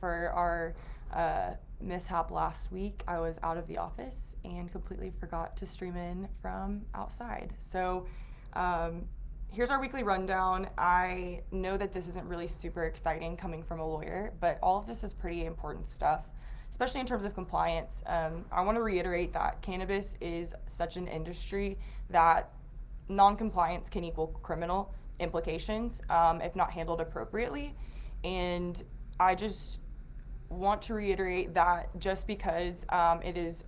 for our mishap last week. I was out of the office and completely forgot to stream in from outside. So here's our weekly rundown. I know that this isn't really super exciting coming from a lawyer, but all of this is pretty important stuff, especially in terms of compliance. I want to reiterate that cannabis is such an industry that non-compliance can equal criminal implications if not handled appropriately. And I just want to reiterate that just because it is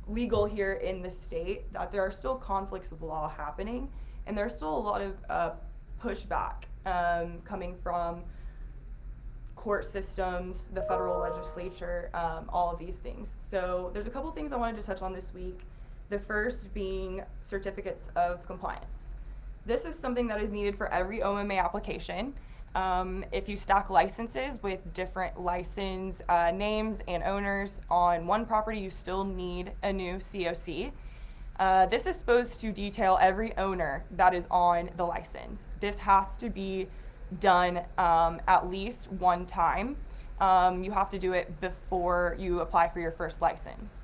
legal here in the state, that there are still conflicts of law happening, and there's still a lot of pushback coming from court systems, the federal legislature, all of these things. So there's a couple things I wanted to touch on this week. The first being certificates of compliance. This is something that is needed for every OMMA application. If you stack licenses with different license names and owners on one property, you still need a new COC. This is supposed to detail every owner that is on the license. This has to be done at least one time. You have to do it before you apply for your first license.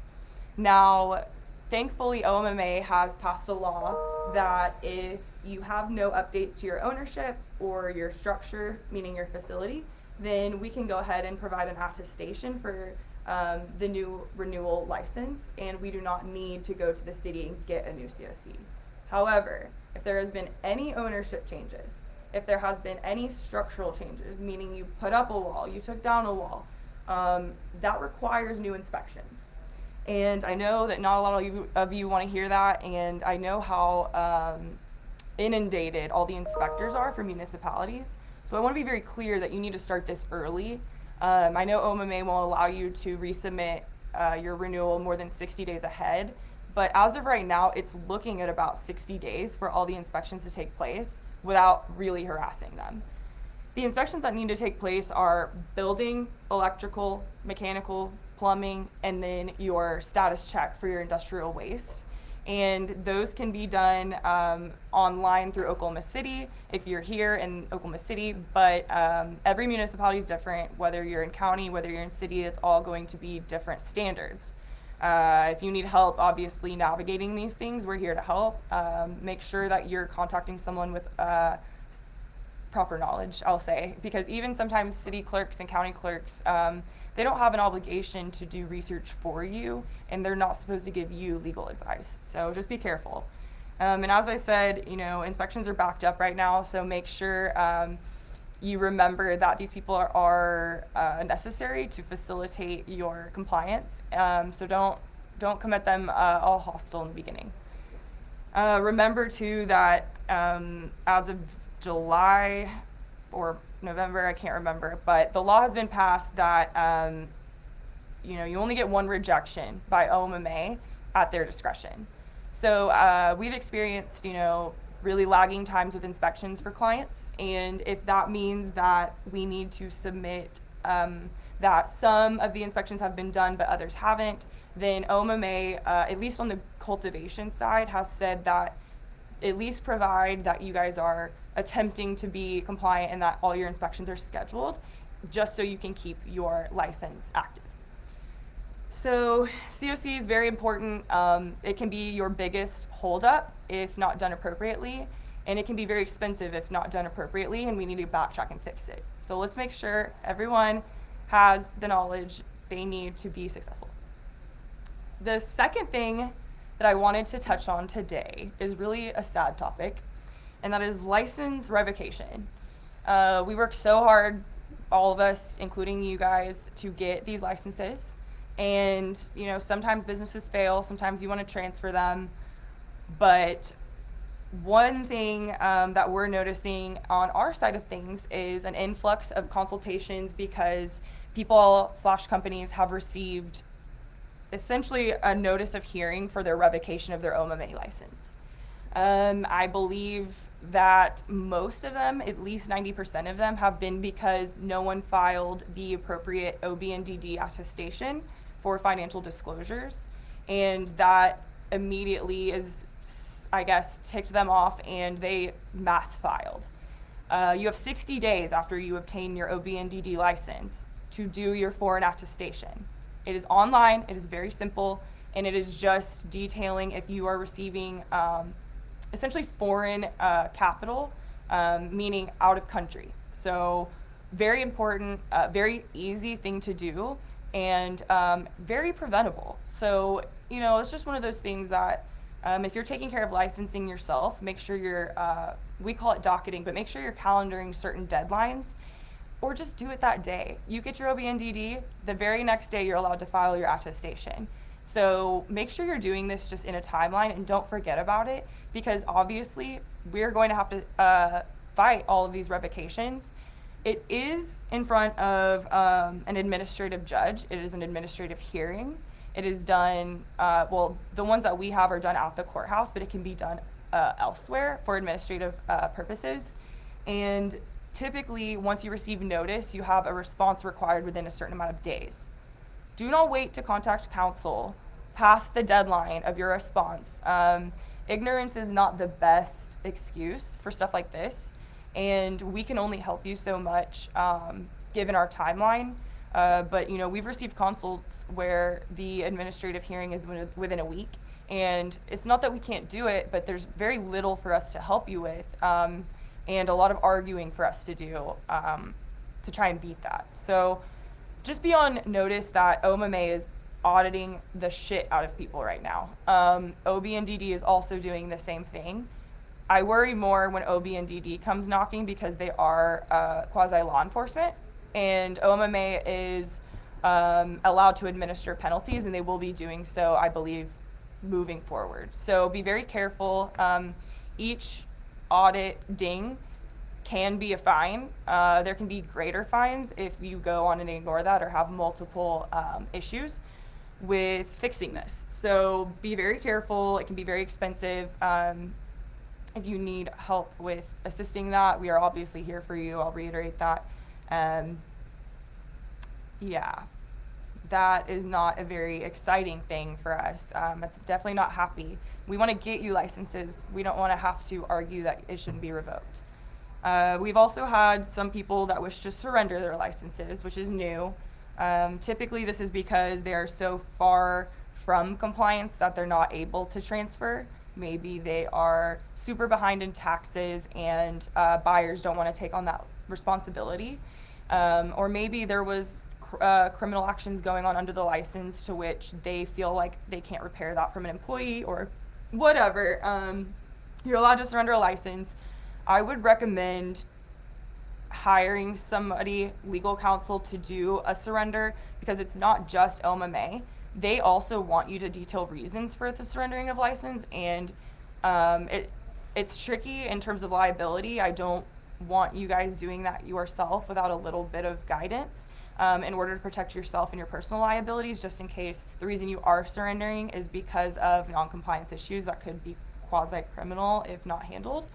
Now, thankfully, OMMA has passed a law that if you have no updates to your ownership or your structure, meaning your facility, then we can go ahead and provide an attestation for the new renewal license, and we do not need to go to the city and get a new COC. However, if there has been any ownership changes, if there has been any structural changes, meaning you put up a wall, you took down a wall, that requires new inspections. And I know that not a lot of you want to hear that, and I know how inundated all the inspectors are for municipalities. So I want to be very clear that you need to start this early. I know OMMA won't allow you to resubmit your renewal more than 60 days ahead, but as of right now, it's looking at about 60 days for all the inspections to take place without really harassing them. The inspections that need to take place are building, electrical, mechanical, plumbing, and then your status check for your industrial waste. And those can be done online through Oklahoma City if you're here in Oklahoma City, but every municipality is different. Whether you're in county, whether you're in city, it's all going to be different standards. If you need help, obviously, navigating these things, we're here to help. Make sure that you're contacting someone with proper knowledge, I'll say, because even sometimes city clerks and county clerks, they don't have an obligation to do research for you, and they're not supposed to give you legal advice. So just be careful. And as I said, inspections are backed up right now, so make sure you remember that these people are necessary to facilitate your compliance. So don't come at them all hostile in the beginning. Remember too that as of July or November, I can't remember, but the law has been passed that you only get one rejection by OMMA at their discretion. So we've experienced really lagging times with inspections for clients, and if that means that we need to submit that some of the inspections have been done but others haven't, then OMMA, at least on the cultivation side, has said that at least provide that you guys are attempting to be compliant and that all your inspections are scheduled, just so you can keep your license active. So COC is very important. It can be your biggest holdup if not done appropriately, and it can be very expensive if not done appropriately, and we need to backtrack and fix it. So let's make sure everyone has the knowledge they need to be successful. The second thing that I wanted to touch on today is really a sad topic, and that is license revocation. We work so hard, all of us, including you guys, to get these licenses. And, sometimes businesses fail, sometimes you want to transfer them. But one thing that we're noticing on our side of things is an influx of consultations because people/companies have received essentially a notice of hearing for their revocation of their OMMA license. I believe that most of them, at least 90% of them, have been because no one filed the appropriate OB&DD attestation for financial disclosures, and that immediately is, I guess, ticked them off and they mass filed. You have 60 days after you obtain your OB&DD license to do your foreign attestation. It is online, it is very simple, and it is just detailing if you are receiving essentially foreign capital, meaning out of country. So very important, very easy thing to do, and very preventable. So, it's just one of those things that if you're taking care of licensing yourself, make sure you're, we call it docketing, but make sure you're calendaring certain deadlines, or just do it that day. You get your OB&DD, the very next day you're allowed to file your attestation. So make sure you're doing this just in a timeline, and don't forget about it, because obviously we're going to have to fight all of these revocations. It is in front of an administrative judge. It is an administrative hearing. It is done, the ones that we have are done at the courthouse, but it can be done elsewhere for administrative purposes. And typically, once you receive notice, you have a response required within a certain amount of days. Do not wait to contact counsel past the deadline of your response. Ignorance is not the best excuse for stuff like this, and we can only help you so much given our timeline. But we've received consults where the administrative hearing is within a week, and it's not that we can't do it, but there's very little for us to help you with, and a lot of arguing for us to do to try and beat that. So just be on notice that OMMA is auditing the shit out of people right now. OB&DD is also doing the same thing. I worry more when OB&DD comes knocking, because they are quasi law enforcement, and OMMA is allowed to administer penalties, and they will be doing so, I believe, moving forward. So be very careful. Each audit ding can be a fine. There can be greater fines if you go on and ignore that, or have multiple issues with fixing this. So be very careful. It can be very expensive. If you need help with assisting that, we are obviously here for you. I'll reiterate that. That is not a very exciting thing for us. It's definitely not happy. We want to get you licenses. We don't want to have to argue that it shouldn't be revoked. We've also had some people that wish to surrender their licenses, which is new. Typically, this is because they are so far from compliance that they're not able to transfer. Maybe they are super behind in taxes, and buyers don't want to take on that responsibility. Or maybe there was criminal actions going on under the license to which they feel like they can't repair that from an employee or whatever. You're allowed to surrender a license. I would recommend hiring somebody, legal counsel, to do a surrender, because it's not just OMMA. They also want you to detail reasons for the surrendering of license, and it's tricky in terms of liability. I don't want you guys doing that yourself without a little bit of guidance in order to protect yourself and your personal liabilities, just in case the reason you are surrendering is because of non-compliance issues that could be quasi-criminal if not handled.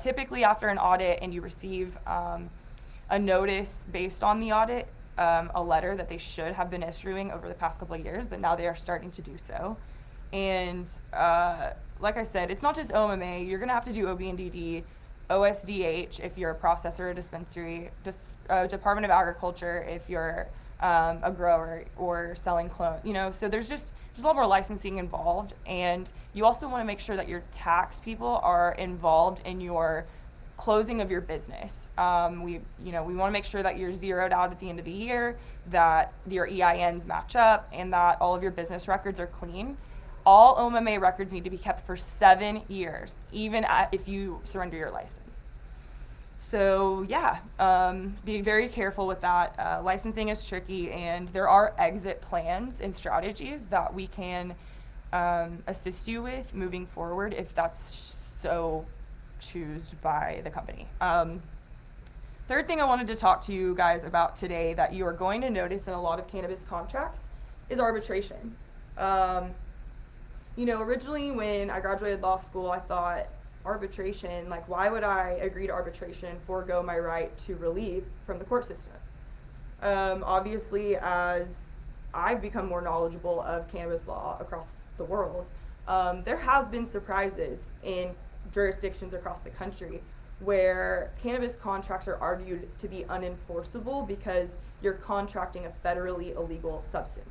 Typically, after an audit and you receive a notice based on the audit, a letter that they should have been issuing over the past couple of years, but now they are starting to do so. And like I said, it's not just OMMA. You're going to have to do OB&DD, OSDH if you're a processor or dispensary, Department of Agriculture if you're a grower or selling clone. So there's a lot more licensing involved, and you also want to make sure that your tax people are involved in your closing of your business. We want to make sure that you're zeroed out at the end of the year, that your EINs match up, and that all of your business records are clean. All OMMA records need to be kept for 7 years, even if you surrender your license. So be very careful with that. Licensing is tricky, and there are exit plans and strategies that we can assist you with moving forward if that's so chosen by the company. Third thing I wanted to talk to you guys about today that you are going to notice in a lot of cannabis contracts is arbitration. Originally when I graduated law school, I thought arbitration, why would I agree to arbitration and forego my right to relief from the court system? Obviously, as I've become more knowledgeable of cannabis law across the world, there have been surprises in jurisdictions across the country where cannabis contracts are argued to be unenforceable because you're contracting a federally illegal substance.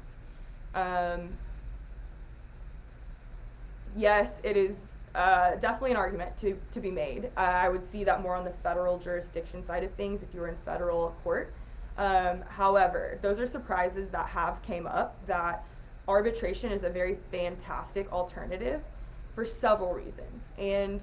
Yes, it is definitely an argument to be made. I would see that more on the federal jurisdiction side of things if you were in federal court. However, those are surprises that have came up, that arbitration is a very fantastic alternative for several reasons. And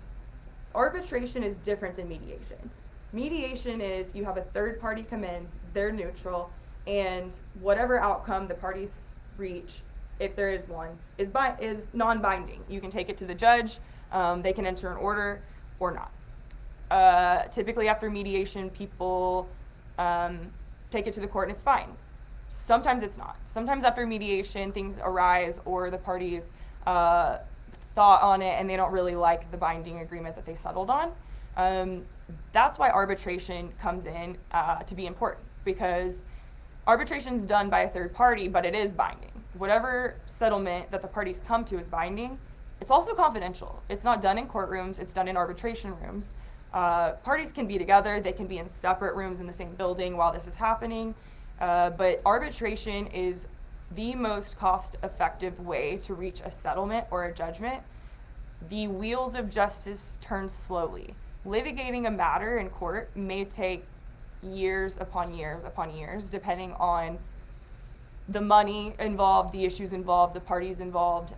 arbitration is different than mediation. Mediation is you have a third party come in, they're neutral, and whatever outcome the parties reach, if there is one, is non-binding. You can take it to the judge, they can enter an order or not. Typically after mediation, people take it to the court and it's fine. Sometimes it's not. Sometimes after mediation, things arise or the parties thought on it and they don't really like the binding agreement that they settled on. That's why arbitration comes in to be important, because arbitration is done by a third party, but it is binding. Whatever settlement that the parties come to is binding. It's also confidential. It's not done in courtrooms, it's done in arbitration rooms. Parties can be together, they can be in separate rooms in the same building while this is happening, but arbitration is the most cost-effective way to reach a settlement or a judgment. The wheels of justice turn slowly. Litigating a matter in court may take years upon years upon years, depending on the money involved, the issues involved, the parties involved.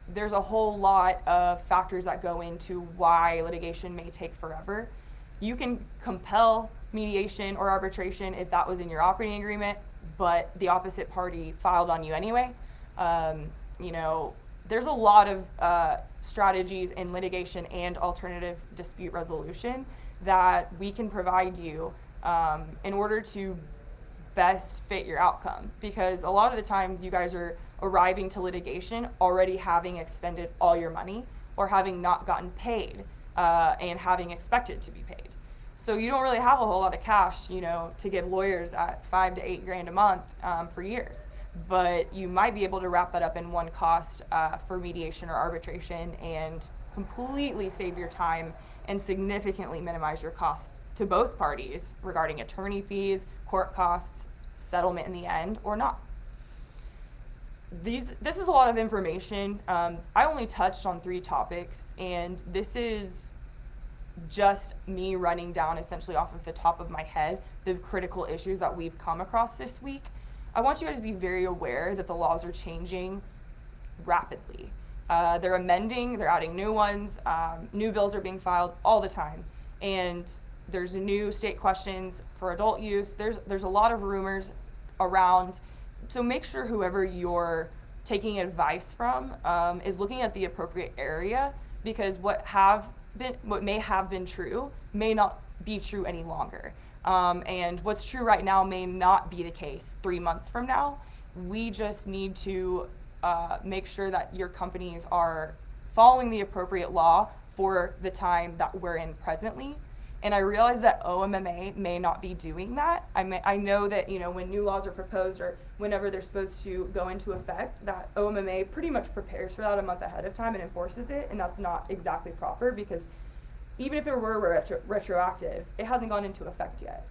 There's a whole lot of factors that go into why litigation may take forever. You can compel mediation or arbitration if that was in your operating agreement, but the opposite party filed on you anyway. There's a lot of strategies in litigation and alternative dispute resolution that we can provide you in order to best fit your outcome, because a lot of the times you guys are arriving to litigation already having expended all your money or having not gotten paid and having expected to be paid. So you don't really have a whole lot of cash, to give lawyers at $5 to $8 grand a month for years. But you might be able to wrap that up in one cost for mediation or arbitration and completely save your time and significantly minimize your cost to both parties regarding attorney fees, court costs, settlement in the end, or not. This is a lot of information. I only touched on 3 topics, and this is just me running down essentially off of the top of my head the critical issues that we've come across this week. I want you guys to be very aware that the laws are changing rapidly. They're amending, they're adding new ones, new bills are being filed all the time, and there's new state questions for adult use. There's a lot of rumors around, so make sure whoever you're taking advice from is looking at the appropriate area, because what may have been true may not be true any longer. And what's true right now may not be the case 3 months from now. We just need to make sure that your companies are following the appropriate law for the time that we're in presently. And I realize that OMMA may not be doing that. I know that when new laws are proposed or whenever they're supposed to go into effect, that OMMA pretty much prepares for that a month ahead of time and enforces it, and that's not exactly proper, because even if it were retroactive, it hasn't gone into effect yet.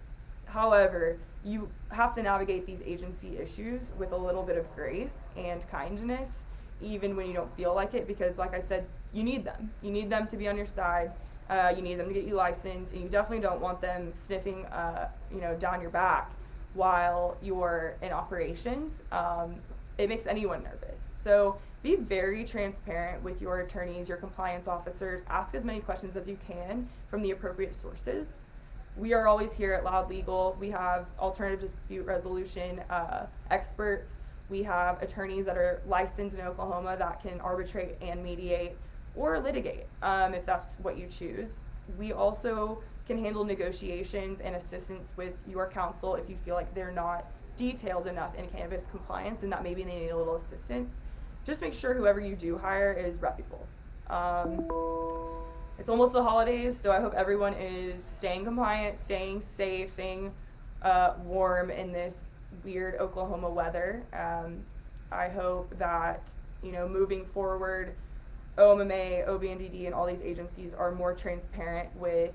However, you have to navigate these agency issues with a little bit of grace and kindness, even when you don't feel like it, because like I said, you need them. You need them to be on your side. You need them to get you licensed, and you definitely don't want them sniffing, down your back while you're in operations. It makes anyone nervous. So be very transparent with your attorneys, your compliance officers. Ask as many questions as you can from the appropriate sources. We are always here at Loud Legal. We have alternative dispute resolution experts. We have attorneys that are licensed in Oklahoma that can arbitrate and mediate or litigate if that's what you choose. We also can handle negotiations and assistance with your counsel if you feel like they're not detailed enough in cannabis compliance and that maybe they need a little assistance. Just make sure whoever you do hire is reputable. It's almost the holidays, so I hope everyone is staying compliant, staying safe, staying warm in this weird Oklahoma weather. I hope that moving forward, OMMA, OBNDD, and all these agencies are more transparent with